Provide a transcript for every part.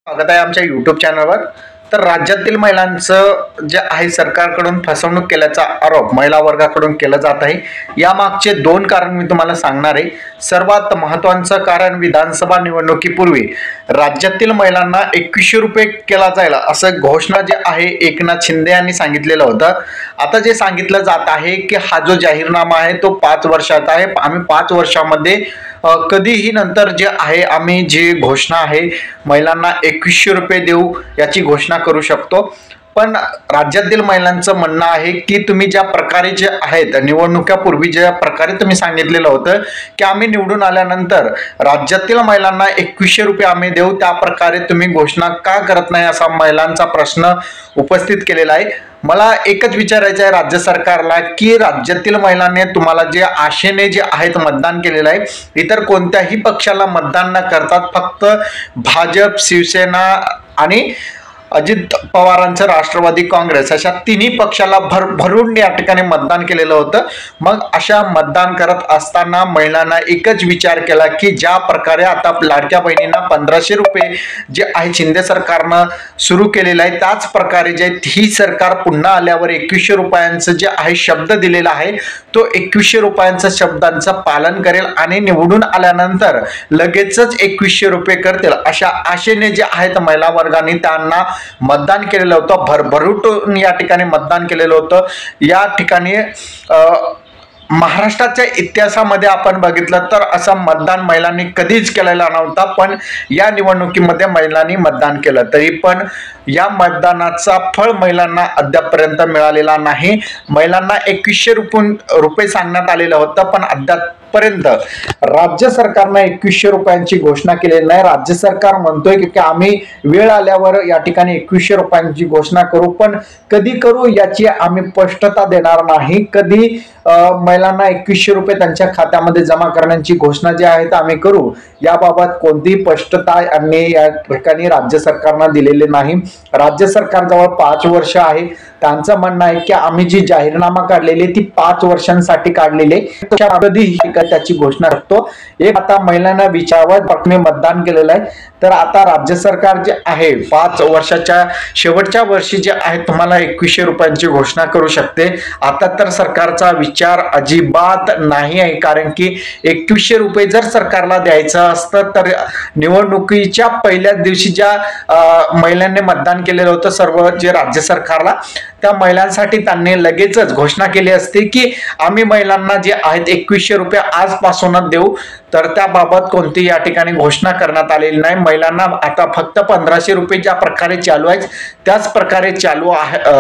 स्वागत आहे आमच्या YouTube चॅनलवर। तर राज्यातील महिलांचं जे आहे सरकारकडून फसवणूक केल्याचा आरोप महिला वर्गाकडून केला जात आहे। या मागचे दोन कारण मी तुम्हाला सांगणार आहे। सर्वात महत्त्वाचं कारण विधानसभा निवडणुकीपूर्वी राज्यातील महिलांना 2100 रुपये केला जाईल असं घोषणा जे आहे एकनाथ शिंदे यांनी सांगितलेलं होतं। आता जे सांगितलं जात आहे की हा जो जाहीरनामा आहे तो 5 वर्षाचा आहे। आम्ही 5 वर्षांमध्ये कधीही नंतर जे आहे आम्ही जी घोषणा आहे महिलांना 2100 रुपये देऊ याची घोषणा करू शकतो। पण राज्यातील महिलांचं म्हणणं आहे की तुम्ही ज्या प्रकारे जे आहेत निवडणुकीपूर्वी ज्या प्रकारे तुम्ही सांगितलेलं होतं की आम्ही निवडून आल्यानंतर राज्यातील महिलांना 2100 रुपये आम्ही देऊ, त्या प्रकारे तुम्ही घोषणा का करत नाही असा महिलांचा प्रश्न उपस्थित केलेला आहे। मला एकच विचारायचं आहे राज्य सरकारला की राज्यातील महिलांनी तुम्हाला जे आशेने जे आहेत मतदान केलेलं आहे, इतर कोणत्याही पक्षाला मतदान न करतात फक्त भाजप, शिवसेना आणि अजित पवारांचं राष्ट्रवादी काँग्रेस अशा तिन्ही पक्षाला भरून या ठिकाणी मतदान केलेलं होतं। मग अशा मतदान करत असताना महिलांना एकच विचार केला की ज्या प्रकारे आता लाडक्या बहिणींना 1500 रुपये जे आहे शिंदे सरकारनं सुरू केलेलं आहे, त्याच प्रकारे जे ही सरकार पुन्हा आल्यावर 2100 रुपयांचं जे आहे शब्द दिलेला आहे तो 2100 रुपयांचं शब्दांचं पालन करेल आणि निवडून आल्यानंतर लगेचच 2100 रुपये करतील अशा आशेने जे आहेत महिला वर्गाने त्यांना मतदान केलेलं होतं। भरभरून या ठिकाणी मतदान केलेलं होतं। या ठिकाणी महाराष्ट्राच्या इतिहासामध्ये आपण बघितलं तर असं मतदान महिलांनी कधीच केलेला नव्हता, पण या निवडणुकीमध्ये महिलांनी मतदान केलं। तरी पण या मतदानाचा फळ महिलांना अद्यापपर्यंत मिळालेला नाही। महिलांना 2100 रुपये सांगण्यात आलेलं होतं, पण अद्यापपर्यंत राज्य सरकारनं 2100 रुपयांची घोषणा केलेली नाही। राज्य सरकार म्हणतोय की आम्ही वेळ आल्यावर या ठिकाणी 2100 रुपयांची घोषणा करू, पण कधी करू याची आम्ही स्पष्टता देणार नाही। कधी महिलांना 2100 रुपये त्यांच्या खात्यामध्ये जमा करण्याची घोषणा जी आहे आम्ही करू याबाबत कोणतीही स्पष्टता आणि या ठिकाणी राज्य सरकारनं दिलेली नाही। राज्य सरकारजवळ 5 वर्ष आहे। त्यांचं म्हणणं आहे की आम्ही जी जाहीरनामा काढलेली ती 5 वर्षांसाठी काढलेली कधीही त्याची घोषणा करतो। एक आता महिलांना विचारावं मतदान केलेलं आहे, तर आता राज्य सरकार जे आहे 5 वर्षाच्या शेवटच्या वर्षी जे आहे तुम्हाला 2100 रुपयांची घोषणा करू शकते। आता तर सरकारचा विचार अजिबात नाही आहे, कारण की 2100 रुपये जर सरकारला द्यायचं असतं तर निवडणुकीच्या पहिल्याच दिवशी ज्या महिलांनी मतदान केलेलं होतं सर्व जे राज्य सरकारला, त्या महिलांसाठी त्यांनी लगेचच घोषणा केली असते की आम्ही महिलांना जे आहेत 2100 रुपये आजपासूनच देऊ। तर त्याबाबत कोणती या ठिकाणी घोषणा करण्यात आलेली नाही। महिलांना आता फक्त 1500 रुपये ज्या प्रकारे चालू आहेत त्याच प्रकारे चालू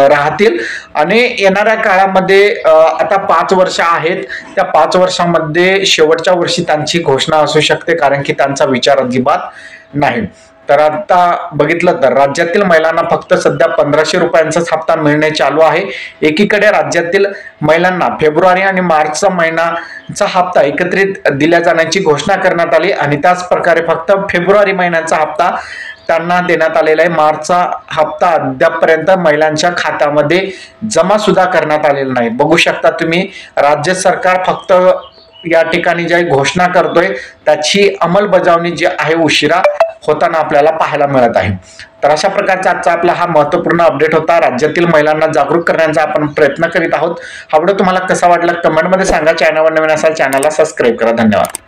राहतील आणि येणाऱ्या काळामध्ये आता 5 वर्ष आहेत, त्या 5 वर्षांमध्ये शेवटच्या वर्षी त्यांची घोषणा असू शकते, कारण की त्यांचा विचार अजिबात नाही। तर आता बघितलं तर राज्यातील महिलांना फक्त सध्या 1500 रुपयांचाच हप्ता मिळणे चालू आहे। एकीकडे राज्यातील महिलांना फेब्रुवारी आणि मार्चचा महिन्याचा हप्ता एकत्रित दिल्या जाण्याची घोषणा करण्यात आली आणि त्याच प्रकारे फक्त फेब्रुवारी महिन्याचा हप्ता त्यांना देण्यात आलेला आहे। मार्चचा हप्ता अद्यापपर्यंत महिलांच्या खात्यामध्ये जमा सुद्धा करण्यात आलेला नाही। बघू शकता तुम्ही, राज्य सरकार फक्त या ठिकाणी जी घोषणा करतोय त्याची अंमलबजावणी जी आहे उशिरा होताना आपल्याला पाहायला मिळत आहे। तर अशा प्रकारचा आजचा आपला हा महत्त्वपूर्ण अपडेट होता। राज्यातील महिलांना जागरूक करण्याचा आपण प्रयत्न करीत आहोत। हा व्हिडिओ तुम्हाला कसा वाटला कमेंटमध्ये सांगा। चॅनलवर नवीन असाल चॅनलला सबस्क्राईब करा। धन्यवाद।